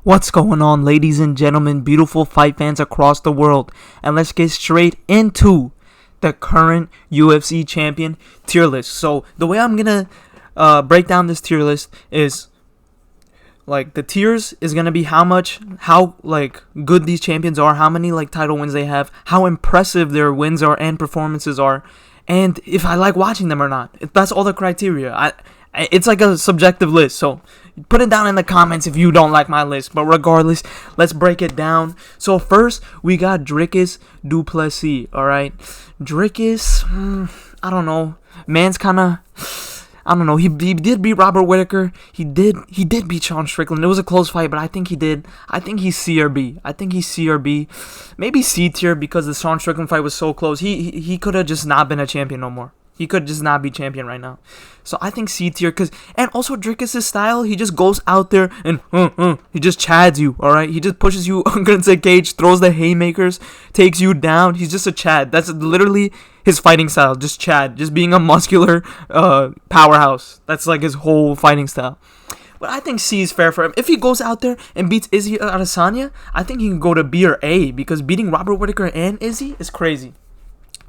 What's going on, ladies and gentlemen, beautiful fight fans across the world? And let's get straight into the current UFC champion tier list. So the way I'm gonna break down this tier list is like the tiers is gonna be how good these champions are, how many title wins they have, how impressive their wins are and performances are, and if I like watching them or not. That's all the criteria. It's like a subjective list, so put it down in the comments if you don't like my list. But regardless, let's break it down. So first, we got Dricus Du Plessis, alright? Dricus, I don't know. Man's kind of, I don't know. He did beat Robert Whittaker. He did beat Sean Strickland. It was a close fight, but I think he did. I think he's C or B. Maybe C tier because the Sean Strickland fight was so close. He could have just not been a champion no more. He could just not be champion right now. So I think C tier. And also Dricus' style, he just goes out there and he just chads you, alright? He just pushes you against the cage, throws the haymakers, takes you down. He's just a chad. That's literally his fighting style. Just chad. Just being a muscular powerhouse. That's like his whole fighting style. But I think C is fair for him. If he goes out there and beats Izzy Adesanya, I think he can go to B or A because beating Robert Whittaker and Izzy is crazy.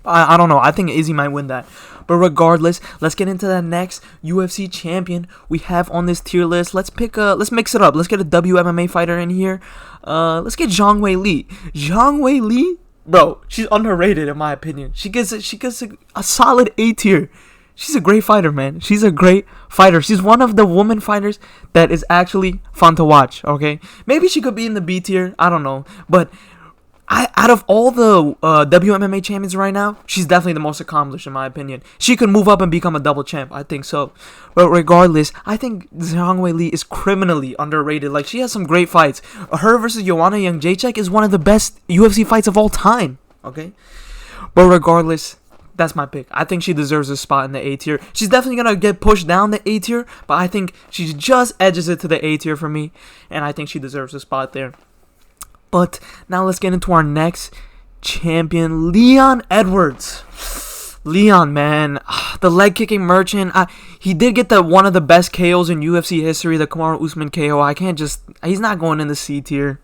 I don't know. I think Izzy might win that. But regardless, let's get into the next UFC champion we have on this tier list. Let's mix it up. Let's get a WMMA fighter in here. Let's get Zhang Weili. Zhang Weili, bro, she's underrated in my opinion. She gets a solid A tier. She's a great fighter, man. She's a great fighter. She's one of the woman fighters that is actually fun to watch, okay? Maybe she could be in the B tier. I don't know. But out of all the WMMA champions right now, she's definitely the most accomplished in my opinion. She could move up and become a double champ. I think so. But regardless, I think Zhang Weili is criminally underrated. Like, she has some great fights. Her versus Joanna Jędrzejczyk is one of the best UFC fights of all time. Okay? But regardless, that's my pick. I think she deserves a spot in the A tier. She's definitely going to get pushed down the A tier, but I think she just edges it to the A tier for me, and I think she deserves a spot there. But now let's get into our next champion, Leon Edwards. Leon, man, the leg kicking merchant. He did get one of the best KOs in UFC history, the Kamaru Usman KO. He's not going in the C tier.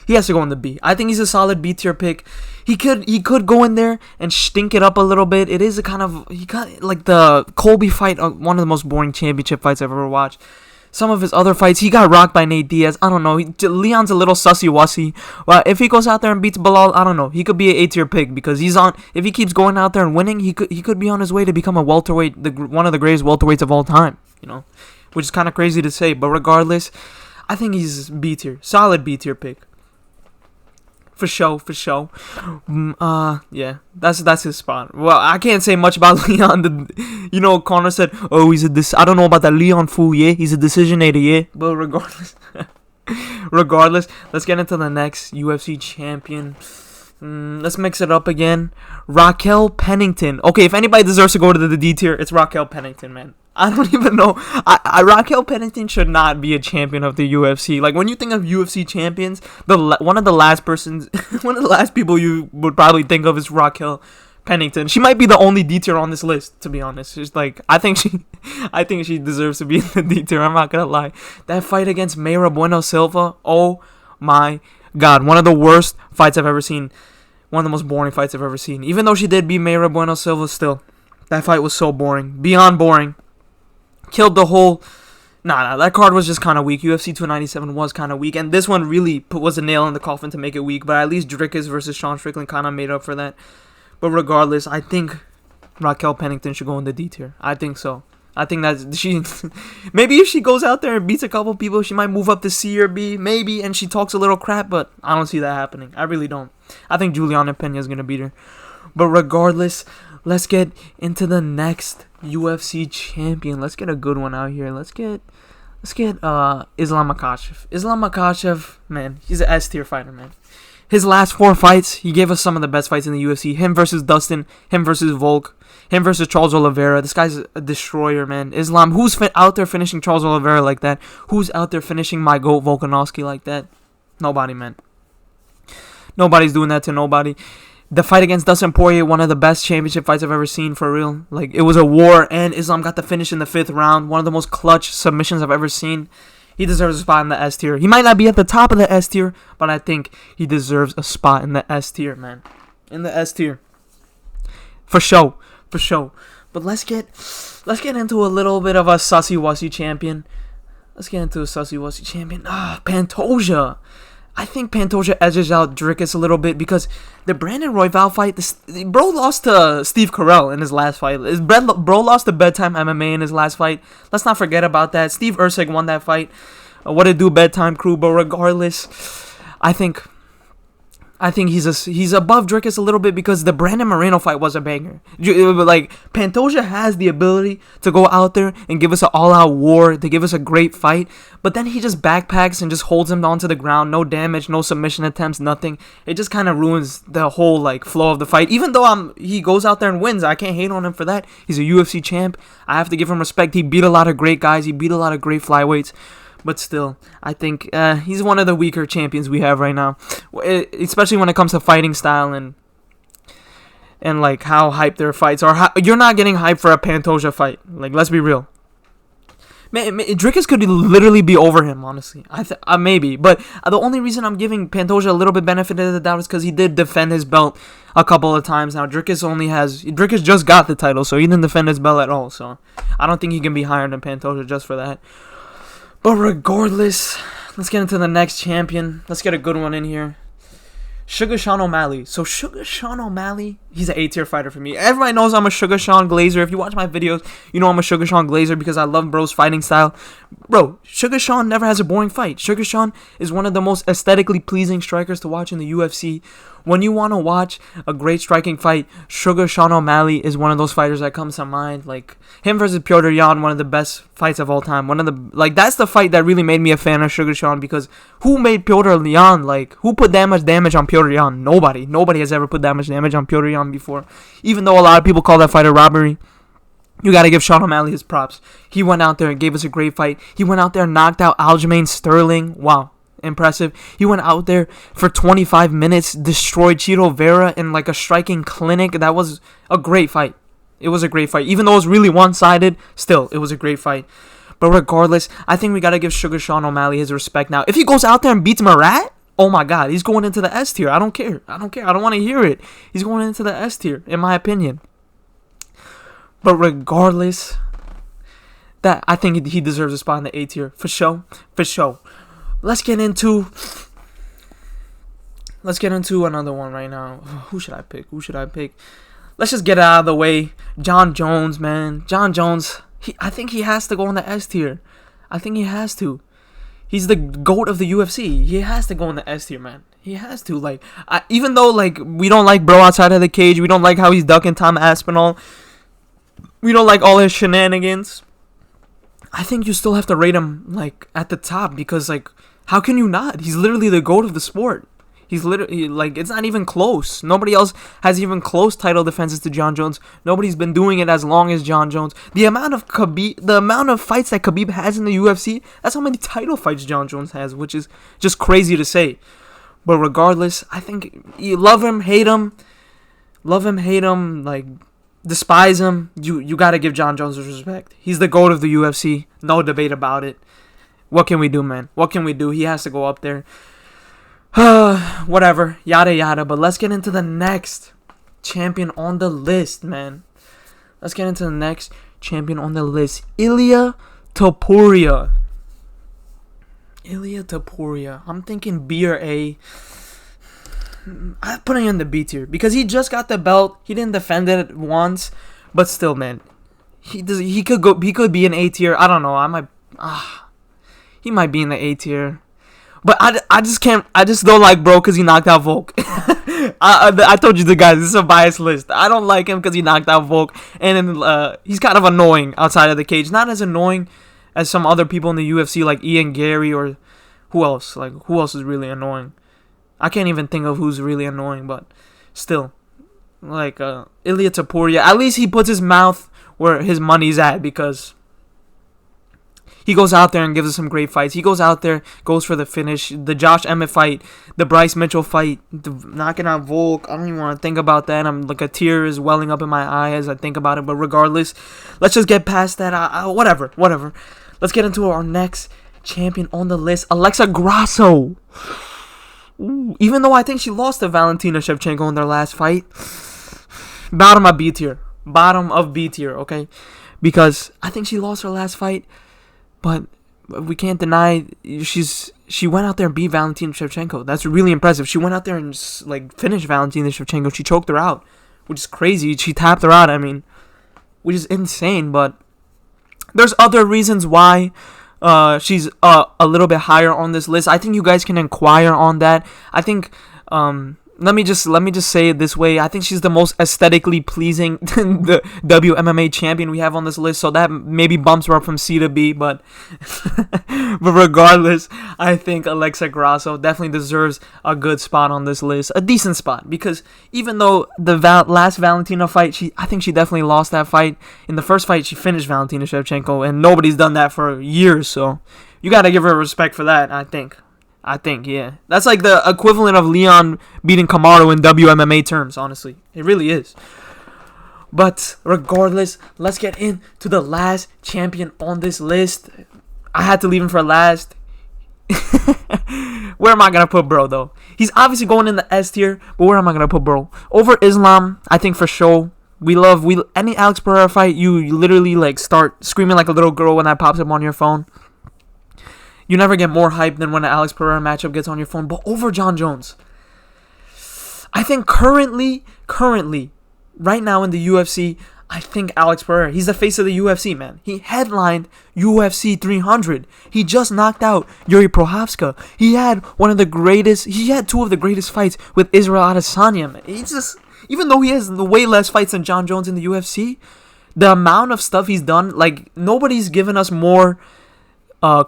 He has to go in the B. I think he's a solid B tier pick. He could go in there and stink it up a little bit. It is he got like the Colby fight, one of the most boring championship fights I've ever watched. Some of his other fights, he got rocked by Nate Diaz. I don't know. Leon's a little sussy-wussy. But if he goes out there and beats Bilal, I don't know. He could be an A-tier pick because if he keeps going out there and winning, he could be on his way to become a welterweight, one of the greatest welterweights of all time. You know, which is kind of crazy to say. But regardless, I think he's B-tier. Solid B-tier pick. For sure. Yeah, that's his spot. Well, I can't say much about Leon. Connor said, "Oh, I don't know about that Leon fool. Yeah, he's a decisionator. Yeah." But regardless, let's get into the next UFC champion. Let's mix it up again. Raquel Pennington. Okay, if anybody deserves to go to the D tier, it's Raquel Pennington, man. I don't even know. Raquel Pennington should not be a champion of the UFC. Like, when you think of UFC champions, one of the last people you would probably think of is Raquel Pennington. She might be the only D tier on this list, to be honest. Just like I think she deserves to be in the D tier. I'm not gonna lie. That fight against Mayra Bueno Silva, oh my God, one of the worst fights I've ever seen. One of the most boring fights I've ever seen. Even though she did beat Mayra Bueno Silva, still, that fight was so boring, beyond boring. Killed the whole. Nah, that card was just kind of weak. UFC 297 was kind of weak, and this one really was a nail in the coffin to make it weak. But at least Dricus versus Sean Strickland kind of made up for that. But regardless, I think Raquel Pennington should go in the D tier. I think so. I think that she, maybe if she goes out there and beats a couple people, she might move up to C or B, maybe, and she talks a little crap, but I don't see that happening. I really don't. I think Juliana Pena is going to beat her. But regardless, let's get into the next UFC champion. Let's get a good one out here. Let's get Islam Makhachev. Islam Makhachev, man, he's an S tier fighter, man. His last 4 fights, he gave us some of the best fights in the UFC. Him versus Dustin, him versus Volk, him versus Charles Oliveira. This guy's a destroyer, man. Islam, who's out there finishing Charles Oliveira like that? Who's out there finishing my GOAT Volkanovski like that? Nobody, man. Nobody's doing that to nobody. The fight against Dustin Poirier, one of the best championship fights I've ever seen, for real. Like, it was a war, and Islam got the finish in the 5th round. One of the most clutch submissions I've ever seen. He deserves a spot in the S tier. He might not be at the top of the S tier, but I think he deserves a spot in the S tier, man. In the S tier. For sure. For sure. But let's get into a little bit of a sussy-wussy champion. Pantoja. I think Pantoja edges out Dricus a little bit because the Brandon Royval fight, bro lost to Steve Carell in his last fight. Bro lost to Bedtime MMA in his last fight. Let's not forget about that. Steve Erceg won that fight. What it do, Bedtime Crew? But regardless, I think he's above Dricus a little bit because the Brandon Moreno fight was a banger. Like, Pantoja has the ability to go out there and give us an all-out war, to give us a great fight, but then he just backpacks and just holds him onto the ground. No damage, no submission attempts, nothing. It just kind of ruins the whole like flow of the fight. Even though he goes out there and wins, I can't hate on him for that. He's a UFC champ. I have to give him respect. He beat a lot of great guys. He beat a lot of great flyweights. But still, I think he's one of the weaker champions we have right now, especially when it comes to fighting style and like how hyped their fights are. You're not getting hyped for a Pantoja fight. Like, let's be real. Dricus could literally be over him, honestly. Maybe, but the only reason I'm giving Pantoja a little bit benefit of the doubt is because he did defend his belt a couple of times. Now Dricus just got the title, so he didn't defend his belt at all. So I don't think he can be higher than Pantoja just for that. But regardless, let's get into the next champion. Let's get a good one in here. Sugar Sean O'Malley. So Sugar Sean O'Malley, he's an A-tier fighter for me. Everybody knows I'm a Sugar Sean Glazer. If you watch my videos, you know I'm a Sugar Sean Glazer because I love bro's fighting style. Bro, Sugar Sean never has a boring fight. Sugar Sean is one of the most aesthetically pleasing strikers to watch in the UFC. When you want to watch a great striking fight, Sugar Sean O'Malley is one of those fighters that comes to mind. Like, him versus Petr Yan, one of the best fights of all time. That's the fight that really made me a fan of Sugar Sean, because who made Petr Yan? Like, who put that much damage on Petr Yan? Nobody. Nobody has ever put that much damage on Petr Yan before. Even though a lot of people call that fight a robbery, you got to give Sean O'Malley his props. He went out there and gave us a great fight. He went out there and knocked out Aljamain Sterling. Wow. Impressive. He went out there for 25 minutes, destroyed Chito Vera in like a striking clinic. That was a great fight. It was a great fight. Even though it was really one-sided, still, it was a great fight. But regardless, I think we got to give Sugar Sean O'Malley his respect now. If he goes out there and beats Marat, oh my God, he's going into the S tier. I don't care. I don't want to hear it. He's going into the S tier, in my opinion. But regardless, that I think he deserves a spot in the A tier. For sure. For sure. Let's get into another one right now. Who should I pick? Let's just get it out of the way. Jon Jones, man. Jon Jones, I think he has to go in the S tier. I think he has to. He's the GOAT of the UFC. He has to go in the S tier, man. He has to. Like, even though like we don't like bro outside of the cage, we don't like how he's ducking Tom Aspinall, we don't like all his shenanigans, I think you still have to rate him like at the top, because like, how can you not? He's literally the GOAT of the sport. He's literally, like, it's not even close. Nobody else has even close title defenses to Jon Jones. Nobody's been doing it as long as Jon Jones. The amount of fights that Khabib has in the UFC, that's how many title fights Jon Jones has, which is just crazy to say. But regardless, I think you love him, hate him, like, despise him, you got to give Jon Jones his respect. He's the GOAT of the UFC. No debate about it. What can we do, man? What can we do? He has to go up there. Whatever. Yada, yada. But let's get into the next champion on the list, man. Let's get into the next champion on the list. Ilia Topuria. I'm thinking B or A. I'm putting him in the B tier because he just got the belt. He didn't defend it once, but still, man, he could be an A tier. I don't know. He might be in the A tier, but I just don't like bro because he knocked out Volk. I told you guys, this is a biased list. I don't like him because he knocked out Volk, and he's kind of annoying outside of the cage. Not as annoying as some other people in the UFC like Ian Gary or who else. Like, who else is really annoying? I can't even think of who's really annoying, but still, like Ilia Topuria, at least he puts his mouth where his money's at, because he goes out there and gives us some great fights. He goes out there, goes for the finish. The Josh Emmett fight, the Bryce Mitchell fight, knocking out Volk. I don't even want to think about that. I'm like, a tear is welling up in my eye as I think about it. But regardless, let's just get past that. Whatever. Let's get into our next champion on the list, Alexa Grasso. Ooh, even though I think she lost to Valentina Shevchenko in their last fight, bottom of B tier. Bottom of B tier, okay? Because I think she lost her last fight, but we can't deny she went out there and beat Valentina Shevchenko. That's really impressive. She went out there and just, like, finished Valentina Shevchenko. She choked her out, which is crazy. She tapped her out, I mean, which is insane. But there's other reasons why she's a little bit higher on this list. I think you guys can inquire on that. I think let me just say it this way. I think she's the most aesthetically pleasing the WMMA champion we have on this list, so that maybe bumps her up from C to B, but regardless, I think Alexa Grasso definitely deserves a good spot on this list, a decent spot, because even though the last Valentina fight, I think she definitely lost that fight. In the first fight, she finished Valentina Shevchenko, and nobody's done that for years, so you gotta give her respect for that, I think, yeah. That's like the equivalent of Leon beating Kamaru in WMMA terms, honestly. It really is. But regardless, let's get into the last champion on this list. I had to leave him for last. Where am I going to put bro, though? He's obviously going in the S tier, but where am I going to put bro? Over Islam, I think for sure. Any Alex Pereira fight, you literally like start screaming like a little girl when that pops up on your phone. You never get more hype than when an Alex Pereira matchup gets on your phone. But over John Jones, I think currently, right now in the UFC, I think Alex Pereira, he's the face of the UFC, man. He headlined UFC 300. He just knocked out Yuri Prochazka. He had two of the greatest fights with Israel Adesanya, man. He's just, even though he has way less fights than John Jones in the UFC, the amount of stuff he's done, like, nobody's given us more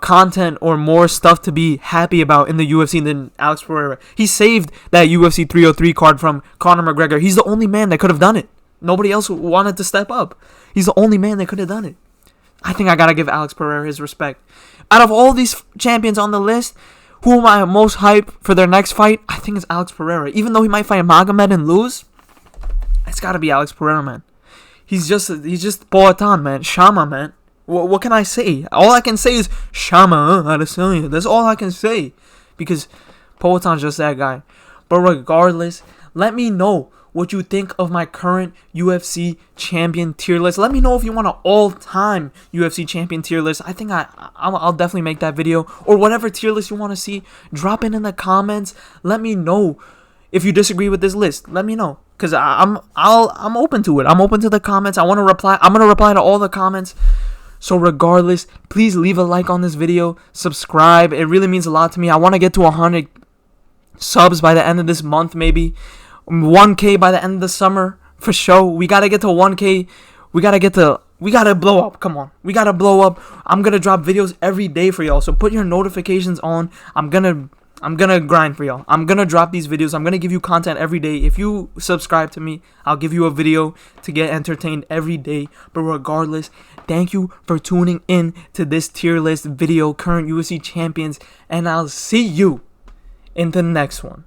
content or more stuff to be happy about in the UFC than Alex Pereira. He saved that UFC 303 card from Conor McGregor. He's the only man that could have done it. Nobody else wanted to step up. He's the only man that could have done it. I think I gotta give Alex Pereira his respect. Out of all these champions on the list, who am I most hyped for their next fight? I think it's Alex Pereira. Even though he might fight Magomed and lose, it's gotta be Alex Pereira, man. He's just Poatan, man. Shama, man. What can I say? All I can say is Shama Adesanya. That's all I can say, because Poatan's just that guy. But regardless, let me know what you think of my current UFC champion tier list. Let me know if you want an all-time UFC champion tier list. I think I'll definitely make that video, or whatever tier list you want to see. Drop it in the comments. Let me know if you disagree with this list. Let me know, because I'm open to it. I'm open to the comments. I want to reply. I'm gonna reply to all the comments. So regardless, please leave a like on this video, subscribe. It really means a lot to me. I want to get to 100 subs by the end of this month, maybe 1K by the end of the summer for sure. We gotta get to 1K. We gotta blow up. Come on, we gotta blow up. I'm gonna drop videos every day for y'all, so put your notifications on. I'm gonna grind for y'all. I'm gonna drop these videos. I'm gonna give you content every day. If you subscribe to me, I'll give you a video to get entertained every day. But regardless, thank you for tuning in to this tier list video, current UFC champions, and I'll see you in the next one.